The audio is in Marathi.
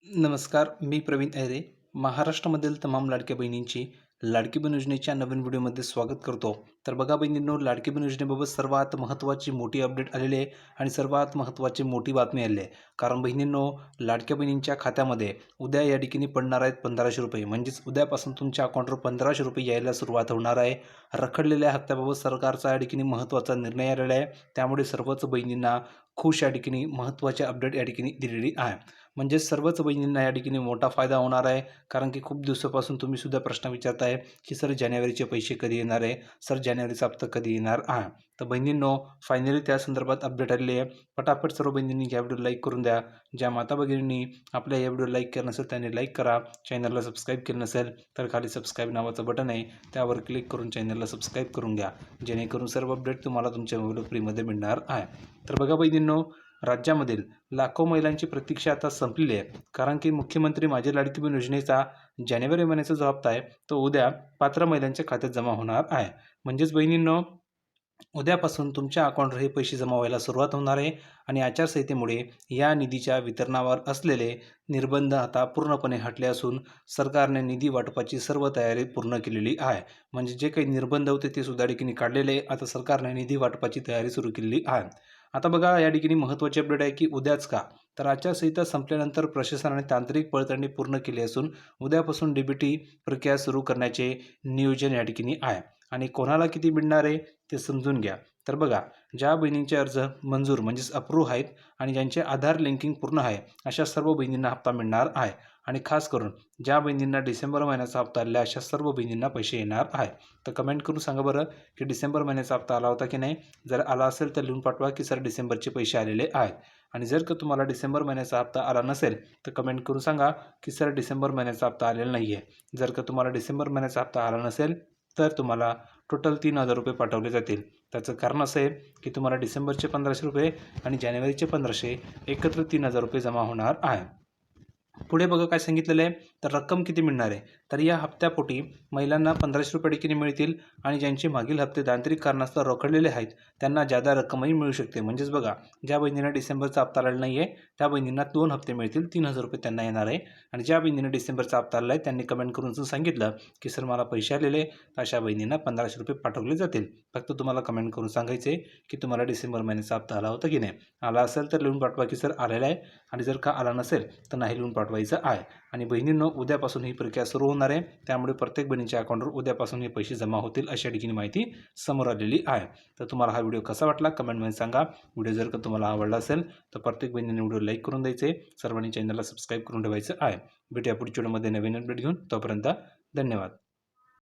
नमस्कार, मी प्रवीण ऐरे. महाराष्ट्रामधील तमाम लाडक्या बहिणींची लाडकी बहीण योजनेच्या नवीन व्हिडिओमध्ये स्वागत करतो. तर बघा बहिणींनो, लाडकी बहीण योजनेबाबत सर्वात महत्त्वाची मोठी अपडेट आलेली आहे आणि सर्वात महत्त्वाची मोठी बातमी आलेली आहे. कारण बहिणींनो, लाडक्या बहिणींच्या खात्यामध्ये उद्या या ठिकाणी पडणार आहेत ₹1500. म्हणजेच उद्यापासून तुमच्या अकाउंटवर ₹1500 यायला सुरुवात होणार आहे. रखडलेल्या हप्त्याबाबत सरकारचा या ठिकाणी महत्त्वाचा निर्णय आलेला आहे. त्यामुळे सर्वच बहिणींना खुश या ठिकाणी महत्त्वाची अपडेट या ठिकाणी दिलेली आहे. म्हणजे सर्वच बहिणींना या ठिकाणी मोठा फायदा होणार आहे. कारण की खूप दिवसापासून तुम्ही सुद्धा प्रश्न विचारताय की सर जानेवारीचे पैसे कधी येणार आहे, सर जानेवारीचा हप्ता कधी येणार आहे. तर बहिणींनो, फायनली त्या संदर्भात अपडेट आलेली आहे. पटापट सर्व बहिणींनी या व्हिडिओ लाईक करून द्या. ज्या माता भगिनींनी आपल्या या व्हिडिओ लाईक केलं नसेल त्यांनी लाईक करा. चॅनलला सबस्क्राईब केलं नसेल तर खाली सबस्क्राईब नावाचं बटन आहे, त्यावर क्लिक करून चॅनलला सबस्क्राईब करून घ्या, जेणेकरून सर्व अपडेट तुम्हाला तुमच्या मोबाईल फ्रीमध्ये मिळणार आहे. तर बघा बहिणींनो, राज्यामधील लाखो महिलांची प्रतीक्षा आता संपलेली आहे. कारण की मुख्यमंत्री माझी लाडकी बहीण योजनेचा जानेवारी महिन्याचा जो हप्ता आहे तो उद्या पात्र महिलांच्या खात्यात जमा होणार आहे. म्हणजेच बहिणींनो, उद्यापासून तुमच्या अकाउंटवर हे पैसे जमा व्हायला सुरुवात होणार आहे आणि आचारसंहितेमुळे या निधीच्या वितरणावर असलेले निर्बंध आता पूर्णपणे हटले असून सरकारने निधी वाटपाची सर्व तयारी पूर्ण केलेली आहे. म्हणजे जे काही निर्बंध होते ते सुद्धा ठिकाणी काढलेले आहे. आता सरकारने निधी वाटपाची तयारी सुरू केलेली आहे. आता बघा या ठिकाणी महत्त्वाची अपडेट आहे की उद्याच का, तर आचारसंहिता संपल्यानंतर प्रशासनाने तांत्रिक पडताळणी पूर्ण केली असून उद्यापासून डीबीटी प्रक्रिया सुरू करण्याचे नियोजन या ठिकाणी आहे. आणि कोणाला किती मिळणार आहे ते समजून घ्या. तर बघा, ज्या बहिणींचे अर्ज मंजूर म्हणजेच अप्रूव्ह आहेत आणि ज्यांचे आधार लिंकिंग पूर्ण आहे अशा सर्व बहिणींना हप्ता मिळणार आहे. आणि खास करून ज्या बहिणींना डिसेंबर महिन्याचा हप्ता आलेला अशा सर्व बहिणींना पैसे येणार आहे. तर कमेंट करून सांगा बरं की डिसेंबर महिन्याचा हप्ता आला होता की नाही. जर आला असेल तर लिहून पाठवा की सर डिसेंबरचे पैसे आलेले आहेत. आणि जर का तुम्हाला डिसेंबर महिन्याचा हप्ता आला नसेल तर कमेंट करून सांगा की सर डिसेंबर महिन्याचा हप्ता आलेला नाही आहे. जर का तुम्हाला डिसेंबर महिन्याचा हप्ता आला नसेल तर तुम्हाला टोटल ₹3000 पाठवले जातील. त्याचं कारण असं आहे की तुम्हाला डिसेंबरचे ₹1500 आणि जानेवारीचे 1500 एकत्र ₹3000 जमा होणार आहे. पुढे बघा काय सांगितलेलं आहे, तर रक्कम किती मिळणार आहे. तर या हप्त्यापोटी महिलांना ₹1500 ठिकाणी मिळतील आणि ज्यांचे मागील हप्ते तांत्रिक कारणास्तव रोखडलेले आहेत त्यांना जादा रक्कमही मिळू शकते. म्हणजेच बघा, ज्या बहिणींना डिसेंबरचा हप्ता आलेला नाही आहे त्या बहिणींना 2 हप्ते मिळतील, ₹3000 त्यांना येणार आहे. आणि ज्या बहिणींना डिसेंबरचा हप्ता आलेला आहे त्यांनी कमेंट करून सांगितलं की सर मला पैसे आलेले, तर अशा बहिणींना ₹1500 पाठवले जातील. फक्त तुम्हाला कमेंट करून सांगायचे की तुम्हाला डिसेंबर महिन्याचा हप्ता आला होता की नाही. आला असेल तर लिहून पाठवा की सर आलेला आहे, आणि जर का आला नसेल तर नाही लिहून पाठवायचं आहे. आणि बहिणींनो, उद्यापासून ही प्रक्रिया सुरू होणार आहे. त्यामुळे प्रत्येक बहिणीच्या अकाउंटवर उद्यापासून हे पैसे जमा होतील अशा ठिकाणी माहिती समोर आलेली आहे. तर तुम्हाला हा व्हिडिओ कसा वाटला कमेंटमध्ये सांगा. व्हिडिओ जर का तुम्हाला आवडला असेल तर प्रत्येक बहिणीने व्हिडिओ लाईक करून द्यायचे, सर्वांनी चॅनलला सबस्क्राईब करून ठेवायचं आहे. भेटूया पुढच्या व्हिडिओमध्ये नवीन अपडेट घेऊन. तोपर्यंत धन्यवाद.